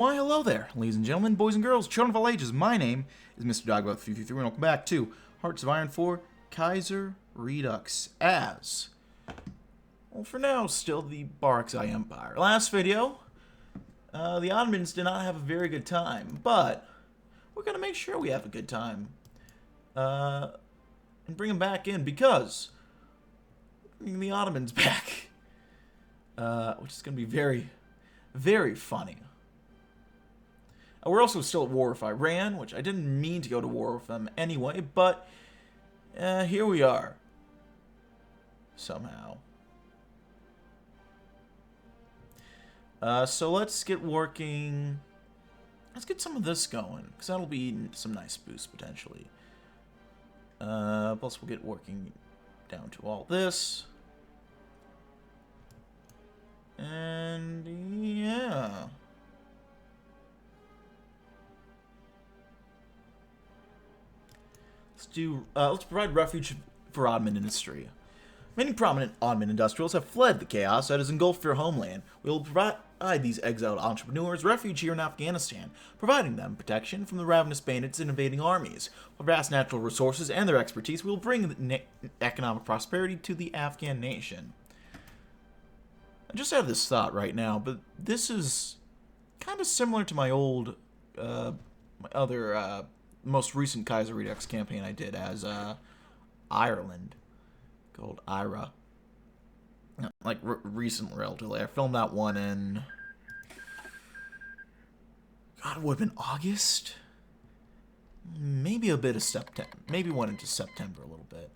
Why, hello there, ladies and gentlemen, boys and girls, children of all ages. My name is Mr. Dogbout333, and welcome back to Hearts of Iron 4 Kaiserredux as, well, for now, still the Barakzai Empire. Last video, the Ottomans did not have a very good time, but we're going to make sure we have a good time and bring them back in because we're bringing the Ottomans back, which is going to be very, very funny. We're also still at war with Iran, which I didn't mean to go to war with them anyway, but here we are. Somehow. So let's get working. Let's get some of this going, because that'll be some nice boost potentially. Plus we'll get working down to all this. And yeah. Let's provide refuge for Ottoman industry. Many prominent Ottoman industrials have fled the chaos that has engulfed their homeland. We will provide these exiled entrepreneurs refuge here in Afghanistan, providing them protection from the ravenous bandits and invading armies. With vast natural resources and their expertise, we will bring economic prosperity to the Afghan nation. I just have this thought right now, but this is kind of similar to my old, most recent Kaiserredux campaign I did as Ireland, called Ira. Like recently, relatively, I filmed that one in, God, it would have been August, maybe a bit of September, maybe went into September a little bit.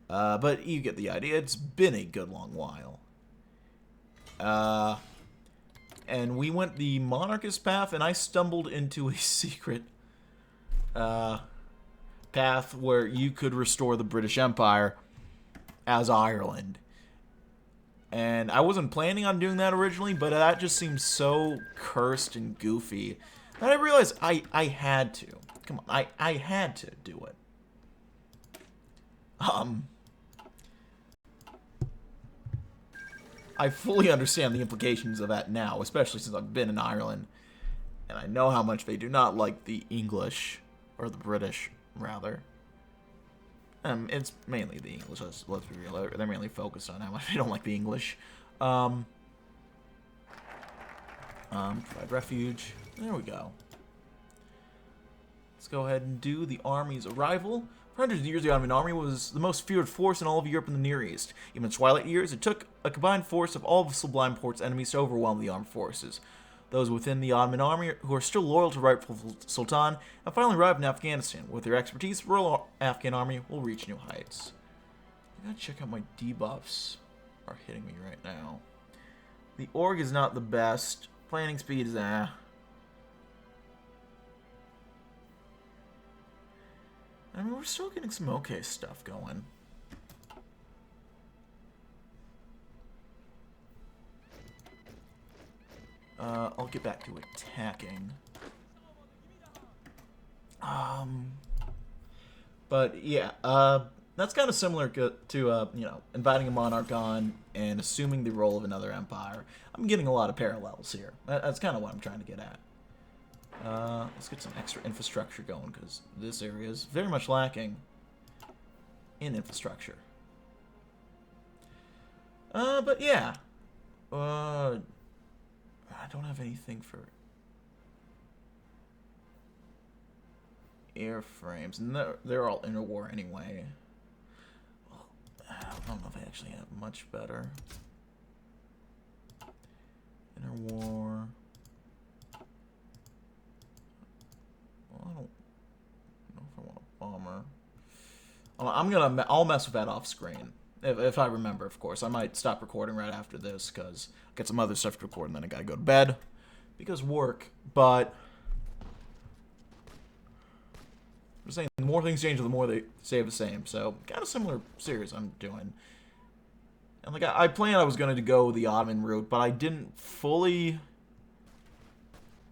But you get the idea. It's been a good long while. And we went the monarchist path, and I stumbled into a secret path where you could restore the British Empire as Ireland. And I wasn't planning on doing that originally, but that just seemed so cursed and goofy that I realized I had to. Come on, I had to do it. I fully understand the implications of that now, especially since I've been in Ireland, and I know how much they do not like the English. Or the British, rather. It's mainly the English, let's be real. They're mainly focused on how much they don't like the English. Provide refuge. There we go. Let's go ahead and do the army's arrival. For hundreds of years, the Ottoman army was the most feared force in all of Europe and the Near East. Even in Twilight years, it took a combined force of all of Sublime Porte's enemies to overwhelm the armed forces. Those within the Ottoman army who are still loyal to rightful Sultan have finally arrived in Afghanistan. With their expertise, the Royal Afghan army will reach new heights. I gotta check out my debuffs are hitting me right now. The org is not the best. Planning speed is I mean, we're still getting some okay stuff going. I'll get back to attacking. But yeah, that's kind of similar to you know, inviting a monarch on and assuming the role of another empire. I'm getting a lot of parallels here. That's kind of what I'm trying to get at. Let's get some extra infrastructure going because this area is very much lacking in infrastructure. But yeah, I don't have anything for airframes, and they're all inner war anyway. Well, I don't know if I actually have much better. Inner war. Well, I don't know if I want a bomber. I'll mess with that off screen. If I remember, of course. I might stop recording right after this because I got some other stuff to record and then I gotta go to bed because work. But I'm saying the more things change, the more they stay the same. So kind of similar series I'm doing. And like I planned I was going to go the Ottoman route, but I didn't fully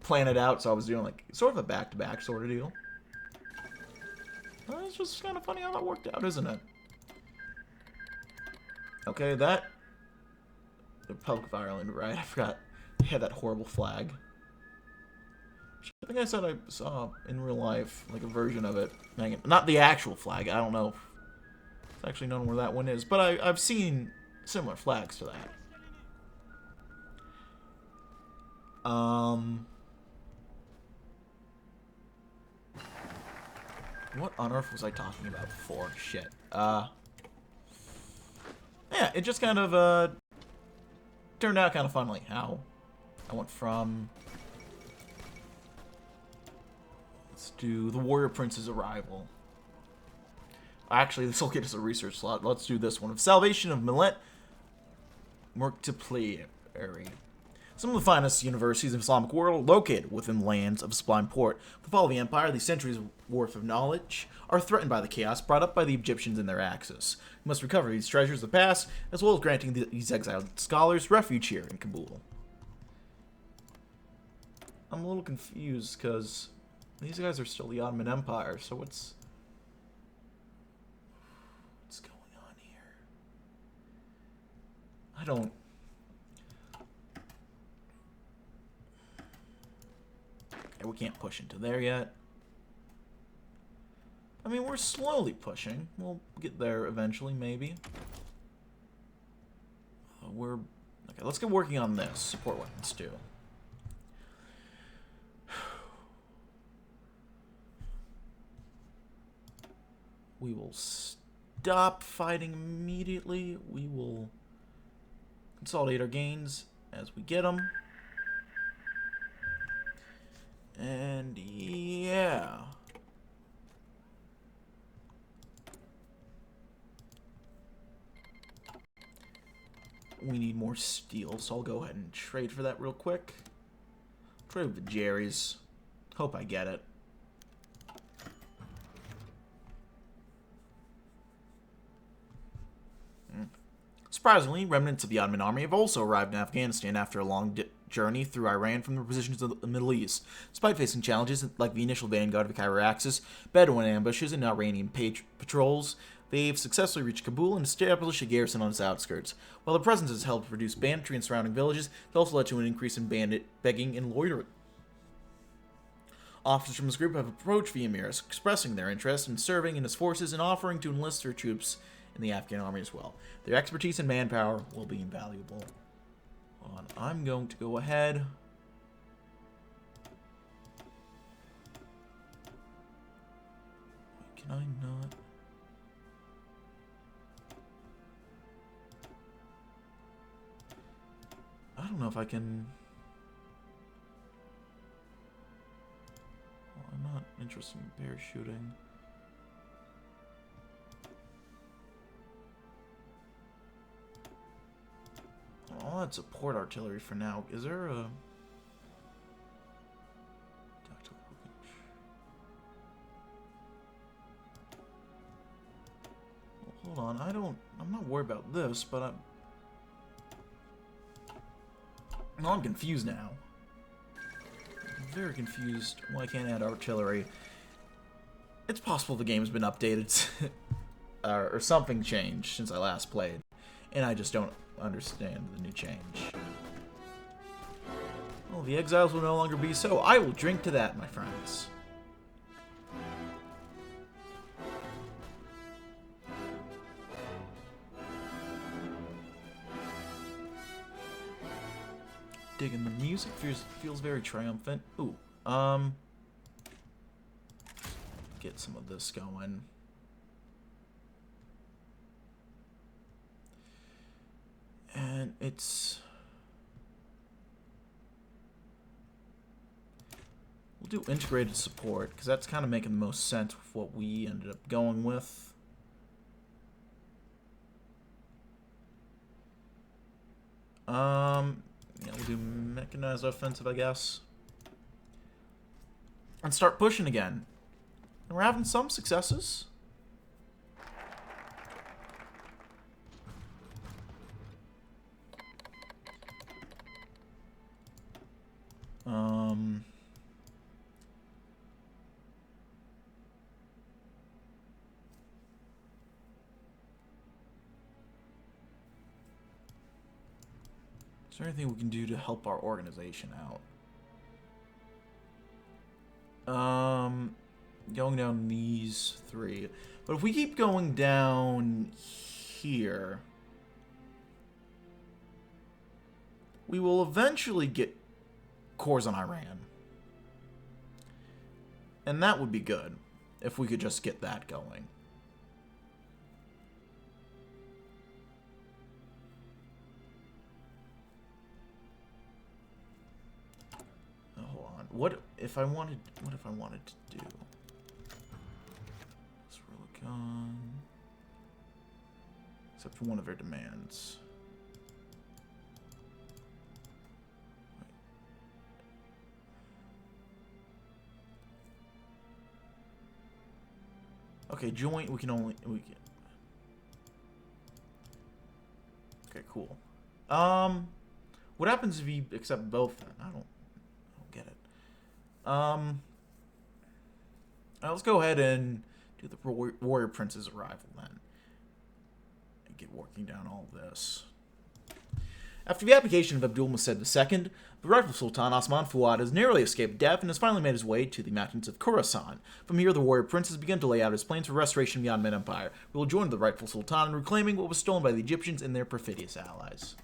plan it out. So I was doing like sort of a back-to-back sort of deal. It's just kind of funny how that worked out, isn't it? Okay, that... The Republic of Ireland, right? I forgot. They had that horrible flag. think I said I saw in real life, like a version of it. Not the actual flag. I don't know if it's actually known where that one is, but I've seen similar flags to that. What on earth was I talking about before? Shit. Yeah, it just kind of, turned out kind of funnily how I went from... Let's do the Warrior Prince's arrival. Actually, this will get us a research slot. Let's do this one. Of Salvation of Millet Murktapleri. Some of the finest universities in the Islamic world located within the lands of Sublime Port. With the fall of the Empire, these centuries' worth of knowledge are threatened by the chaos brought up by the Egyptians and their Axis. We must recover these treasures of the past, as well as granting these exiled scholars refuge here in Kabul. I'm a little confused, because these guys are still the Ottoman Empire, so what's going on here? I don't... Okay, we can't push into there yet. I mean, we're slowly pushing. We'll get there eventually, maybe. Okay, let's get working on this. Support weapons, too. We will stop fighting immediately. We will consolidate our gains as we get them. And yeah. We need more steel, so I'll go ahead and trade for that real quick. Trade with the Jerry's. Hope I get it. Surprisingly, remnants of the Ottoman army have also arrived in Afghanistan after a long journey through Iran from their positions in the Middle East. Despite facing challenges like the initial vanguard of the Kaiserredux, Bedouin ambushes, and Iranian patrols, they've successfully reached Kabul and established a garrison on its outskirts. While their presence has helped reduce banditry in surrounding villages, it also led to an increase in bandit begging and loitering. Officers from this group have approached the emir, expressing their interest in serving in his forces and offering to enlist their troops in the Afghan army as well. Their expertise and manpower will be invaluable. Hold on, I'm going to go ahead. Can I not? I don't know if I can... Well, I'm not interested in parachuting. I'll add support artillery for now. Is there a... Well, hold on, I'm not worried about this, but I'm confused now. I'm very confused why I can't add artillery. It's possible the game's been updated, or something changed since I last played, and I just don't understand the new change. Well, the exiles will no longer be so. I will drink to that, my friends. Digging the music, feels very triumphant. Ooh, get some of this going. And it's... We'll do integrated support, because that's kind of making the most sense with what we ended up going with. Yeah, we'll do mechanized offensive, I guess. And start pushing again. And we're having some successes. Is there anything we can do to help our organization out? Going down these three. But if we keep going down here, we will eventually get cores on Iran. And that would be good, if we could just get that going. Hold on. What if I wanted to do? Let's look on. Except for one of their demands. Okay, joint, we can. Okay, cool. What happens if you accept both then? I don't get it. Let's go ahead and do the Warrior Prince's arrival then. And get working down all this. After the abdication of Abdul Musaid II, the rightful Sultan Osman Fuad has narrowly escaped death and has finally made his way to the mountains of Khorasan. From here, the warrior prince has begun to lay out his plans for restoration of the Ottoman Empire. We will join the rightful Sultan in reclaiming what was stolen by the Egyptians and their perfidious allies.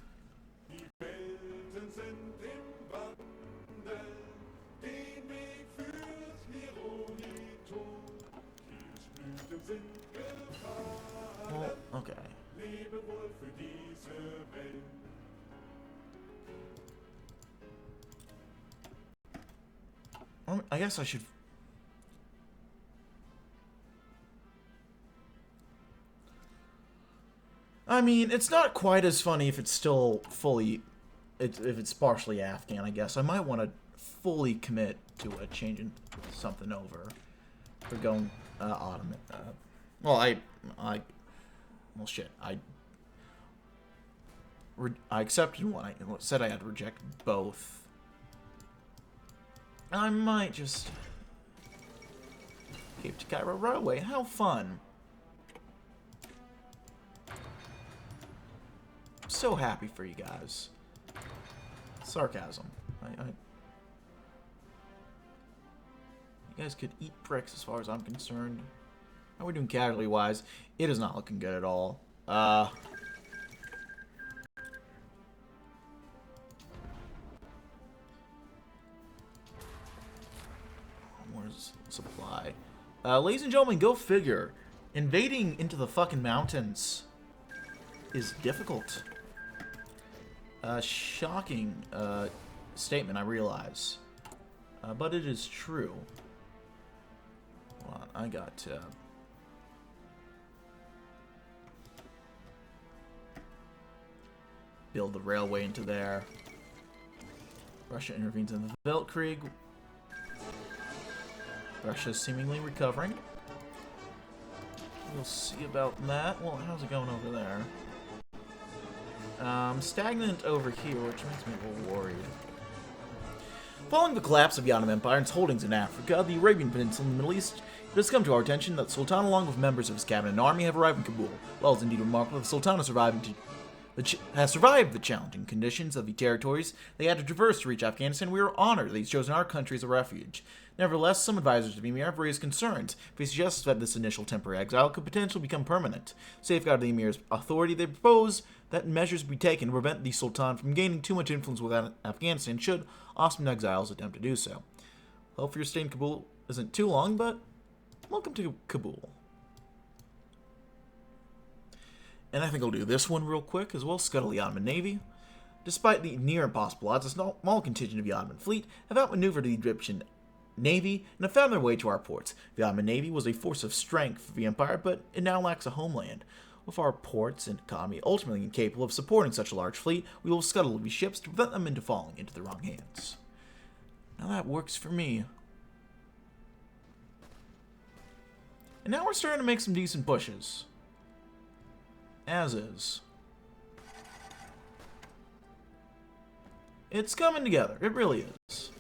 Well, okay. I guess I should... I mean, it's not quite as funny if it's still fully... if it's partially Afghan, I guess. I might want to fully commit to changing something over. For going Ottoman. Well, well, shit. I accepted one. I said I had to reject both. I might just... Cape to Cairo Railway. How fun. I'm so happy for you guys. Sarcasm. You guys could eat bricks as far as I'm concerned. How are we doing casualty-wise? It is not looking good at all. Where's supply? Ladies and gentlemen, go figure. Invading into the fucking mountains is difficult. Shocking statement, I realize. But it is true. Hold on, I got to... build the railway into there. Russia intervenes in the Weltkrieg. Russia is seemingly recovering. We'll see about that. Well, how's it going over there? Stagnant over here, which makes me a little worried. Following the collapse of the Ottoman Empire and its holdings in Africa, the Arabian Peninsula, and the Middle East, it has come to our attention that the Sultan, along with members of his cabinet and army, have arrived in Kabul. Well, it's indeed remarkable that the Sultan has survived the challenging conditions of the territories they had to traverse to reach Afghanistan. We are honored that he's chosen our country as a refuge. Nevertheless, some advisors to the Emir have raised concerns. They suggest that this initial temporary exile could potentially become permanent. Safeguard the Emir's authority, they propose that measures be taken to prevent the Sultan from gaining too much influence with Afghanistan should Ottoman exiles attempt to do so. Hope your stay in Kabul isn't too long, but welcome to Kabul. And I think I'll do this one real quick as well. Scuttle the Ottoman Navy. Despite the near impossible odds, a small contingent of the Ottoman fleet have outmaneuvered the Egyptian Navy and have found their way to our ports. The Ottoman Navy was a force of strength for the empire, but it now lacks a homeland. With our ports and economy ultimately incapable of supporting such a large fleet, we will scuttle these ships to prevent them into falling into the wrong hands. Now that works for me. And now we're starting to make some decent pushes. As is. It's coming together. It really is.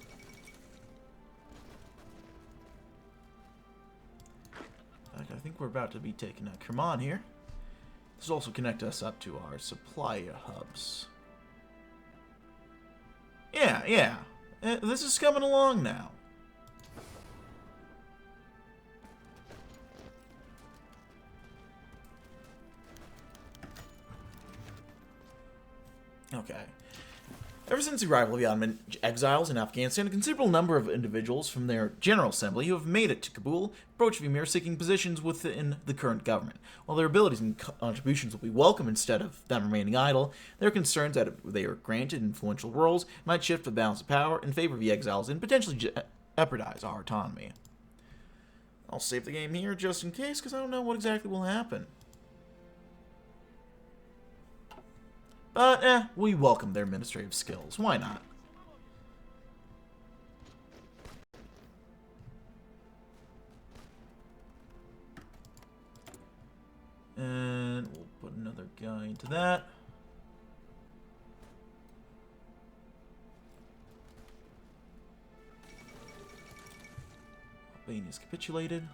I think we're about to be taking a Kerman here. This will also connect us up to our supply hubs. Yeah. This is coming along now. Okay. Ever since the arrival of the Ottoman exiles in Afghanistan, a considerable number of individuals from their General Assembly who have made it to Kabul approach the Emir seeking positions within the current government. While their abilities and contributions will be welcome instead of them remaining idle, there are concerns that if they are granted influential roles, might shift the balance of power in favor of the exiles and potentially jeopardize our autonomy. I'll save the game here just in case, because I don't know what exactly will happen. But, we welcome their administrative skills. Why not? And we'll put another guy into that. Albania's capitulated.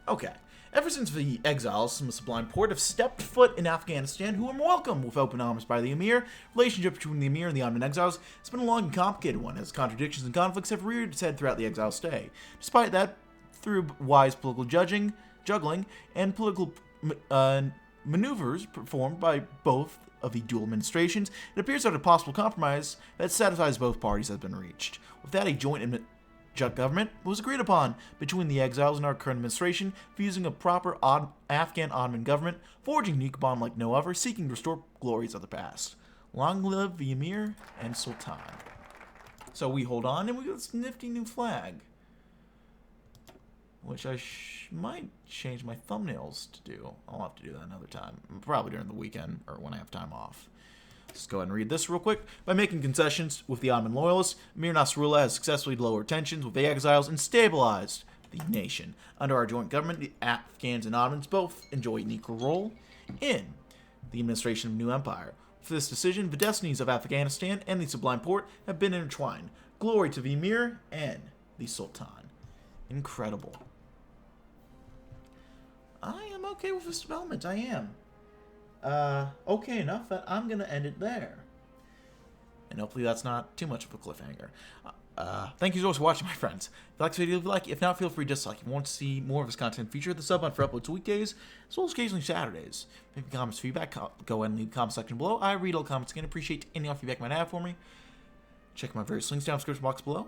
Okay. Ever since the exiles from the Sublime Porte have stepped foot in Afghanistan, who are welcomed with open arms by the Emir, relationship between the Emir and the Ottoman exiles has been a long and complicated one, as contradictions and conflicts have reared its head throughout the exile stay. Despite that, through wise political juggling, and political maneuvers performed by both of the dual administrations, it appears that a possible compromise that satisfies both parties has been reached. With that, a joint government was agreed upon between the exiles and our current administration, fusing a proper Afghan Ottoman government, forging a unique bond like no other, seeking to restore glories of the past. Long live the Emir and Sultan. So we hold on, and we got this nifty new flag, which I might change my thumbnails to do. I'll have to do that another time, probably during the weekend or when I have time off. Let's go ahead and read this real quick. By making concessions with the Ottoman loyalists, Emir Nasrullah has successfully lowered tensions with the exiles and stabilized the nation. Under our joint government, the Afghans and Ottomans both enjoy an equal role in the administration of a new empire. For this decision, the destinies of Afghanistan and the Sublime Porte have been intertwined. Glory to the Emir and the Sultan. Incredible. I am okay with this development. I am. Okay enough that I'm gonna end it there. And hopefully that's not too much of a cliffhanger. Thank you so much for watching, my friends. If you like this video, leave a like. If not, feel free to dislike. If you want to see more of this content, feature the sub button for uploads weekdays, as well as occasionally Saturdays. If you have comments, feedback, go ahead and leave the comment section below. I read all comments again. Appreciate any feedback you might have for me. Check my various links down in the description box below.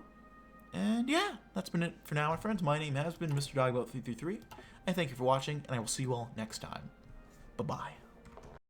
And yeah, that's been it for now, my friends. My name has been Mr. Dogbot333. I thank you for watching, and I will see you all next time. Bye-bye.